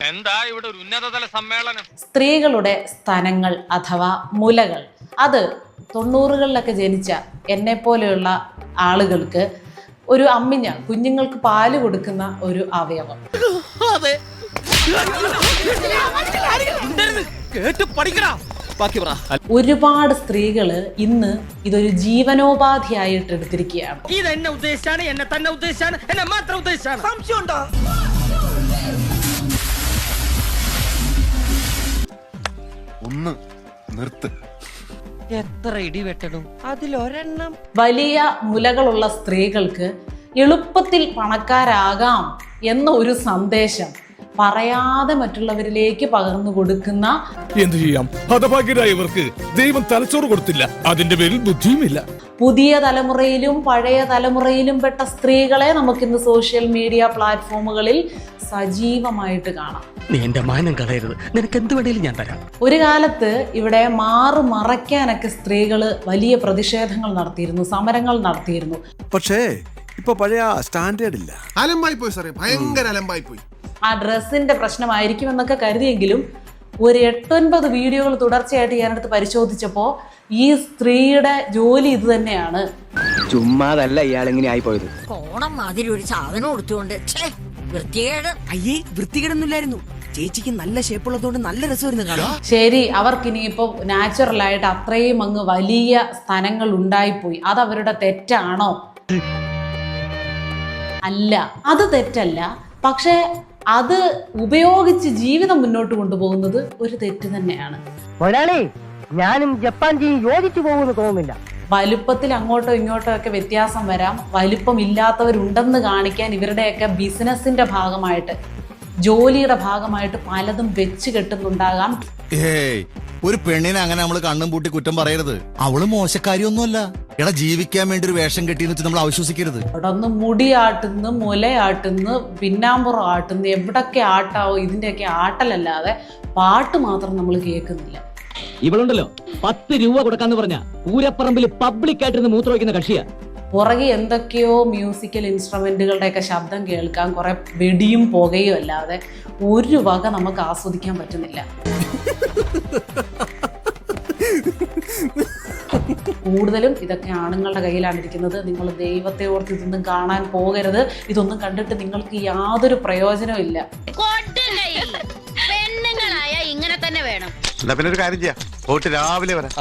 എന്താ ഇവിടെ ഒരു ഉന്നതതല സമ്മേളനം? സ്ത്രീകളുടെ സ്തനങ്ങൾ അഥവാ മുലകൾ, അത് 90കളിലൊക്കെ ജനിച്ച എന്നെ പോലെയുള്ള ആളുകൾക്ക് ഒരു അമ്മിഞ്ഞ, കുഞ്ഞുങ്ങൾക്ക് പാല് കൊടുക്കുന്ന ഒരു അവയവം. ഒരുപാട് സ്ത്രീകള് ഇന്ന് ഇതൊരു ജീവനോപാധിയായിട്ട് എടുത്തിരിക്കുകയാണ്. ഇതെന്നെ ഉദ്ദേശിച്ചാണ്, എന്നെ തന്നെ ഉദ്ദേശിച്ചാണ്, എന്നെ മാത്രം ഉദ്ദേശിച്ചാണ്. സംശയമുണ്ടോ? ഒന്ന് നിർത്ത്. എത്ര ഇടി വെട്ടണം അതിലൊരെണ്ണം. വലിയ മുലകളുള്ള സ്ത്രീകൾക്ക് എളുപ്പത്തിൽ പണക്കാരാകാം എന്ന ഒരു സന്ദേശം പറയാതെ മറ്റുള്ളവരിലേക്ക് പകർന്നു കൊടുക്കുന്ന, എന്തു ചെയ്യാം, ഹതഭാഗ്യരായവർക്ക് ദൈവം തലച്ചോറ് കൊടുത്തില്ല, അതിന്റെ പേരിൽ ബുദ്ധിയുമില്ല. പുതിയ തലമുറയിലും പഴയ തലമുറയിലും പെട്ട സ്ത്രീകളെ നമുക്കിന്ന് സോഷ്യൽ മീഡിയ പ്ലാറ്റ്ഫോമുകളിൽ സജീവമായിട്ട് കാണാം. നീ എന്റെ മാനം കളയരുത്, നിനക്ക് എന്ത് വേണേലും ഞാൻ തരാം. ഒരു കാലത്ത് ഇവിടെ മറയ്ക്കാനൊക്കെ സ്ത്രീകള് വലിയ പ്രതിഷേധങ്ങൾ നടത്തിയിരുന്നു, സമരങ്ങൾ നടത്തിയിരുന്നു. പക്ഷേ ഇപ്പൊ പഴയ സ്റ്റാൻഡേർഡ് ഇല്ല. അലമ്പായി പോയി സാറേ, ഭയങ്കര അലമ്പായി പോയി. ആ ഡ്രസ്സിന്റെ പ്രശ്നമായിരിക്കും എന്നൊക്കെ കരുതിയെങ്കിലും ഒരു 8-9 വീഡിയോകൾ തുടർച്ചയായിട്ട് ഞാനെടുത്ത് പരിശോധിച്ചപ്പോൾ ഈ സ്ത്രീയുടെ ജോലി ഇത് തന്നെയാണ്. ചുമ്മാതല്ല ഇയാളെങ്ങനെ ആയിപ്പോയത്. കോണം മാതിരി ഒരു സാധനം കൊടുത്തുകൊണ്ട് വൃത്തികേട്. അയ്യേ, വൃത്തികേടൊന്നുമില്ലായിരുന്നു. ചേച്ചിക്ക് നല്ല ഷേപ്പുള്ളതുകൊണ്ട് നല്ല രസമായിരുന്നു കാണാൻ. ശരി, അവർക്കിനിയിപ്പോൾ നാച്ചുറലായിട്ട് അത്രയും അങ്ങ് വലിയ സ്ഥലങ്ങൾ ഉണ്ടായിപ്പോയി, അത് അവരുടെ തെറ്റാണോ? അല്ല, അത് തെറ്റല്ല. പക്ഷേ അത് ഉപയോഗിച്ച് ജീവിതം മുന്നോട്ട് കൊണ്ടുപോകുന്നത് ഒരു തെറ്റ് തന്നെയാണ്. ഞാനും ജപ്പാൻ യോജിച്ചു പോകുമെന്ന് തോന്നുന്നില്ല. വലുപ്പത്തിൽ അങ്ങോട്ടോ ഇങ്ങോട്ടോ ഒക്കെ വ്യത്യാസം വരാം. വലുപ്പം ഇല്ലാത്തവരുണ്ടെന്ന് കാണിക്കാൻ ഇവരുടെയൊക്കെ ബിസിനസിന്റെ ഭാഗമായിട്ട്, ജോലിയുടെ ഭാഗമായിട്ട് പലതും വെച്ച് കെട്ടുന്നുണ്ടാകാം. ഒരു പെണ്ണിനെ അങ്ങനെ നമ്മൾ കണ്ണും പൂട്ടി കുറ്റം പറയരുത്. അവള് മോശക്കാരിയൊന്നുമല്ല. എടാ, ജീവിക്കാൻ വേണ്ടി ഒരു വേഷം കെട്ടിയെന്ന് വെച്ച് നമ്മൾ അവിശ്വസിക്കരുത്. അവിടെ ഒന്ന് മുടിയാട്ടുന്നു, മുലയാട്ടുന്നു, പിന്നാമ്പുറം ആട്ടുന്നു, എവിടൊക്കെ ആട്ടാവോ ഇതിന്റെയൊക്കെ ആട്ടലല്ലാതെ പാട്ട് മാത്രം നമ്മൾ കേൾക്കുന്നില്ല. ഇവളുണ്ടല്ലോ 10 രൂപ കൊടുക്കാന്ന് പറഞ്ഞ പൂരപ്പറമ്പിൽ പബ്ലിക് ആയിട്ടിരുന്ന് മൂത്രമൊഴിക്കുന്ന കക്ഷിയാ. പുറകെ എന്തൊക്കെയോ മ്യൂസിക്കൽ ഇൻസ്ട്രുമെന്റുകളുടെയൊക്കെ ശബ്ദം കേൾക്കാം, കുറെ വെടിയും പുകയും അല്ലാതെ ഒരു വക നമുക്ക് ആസ്വദിക്കാൻ പറ്റുന്നില്ല. കൂടുതലും ഇതൊക്കെ ആണുങ്ങളുടെ കയ്യിലാണ് ഇരിക്കുന്നത്. നിങ്ങൾ ദൈവത്തെ ഓർത്ത് ഇതൊന്നും കാണാൻ പോകരുത്. ഇതൊന്നും കണ്ടിട്ട് നിങ്ങൾക്ക് യാതൊരു പ്രയോജനവും ഇല്ല. പെണ്ണുങ്ങളായ ഇങ്ങനെ തന്നെ വേണം. എന്നാ പിന്നെ ഒരു കാര്യം ചെയ്യാം, പോയിട്ട് രാവിലെ വരാം.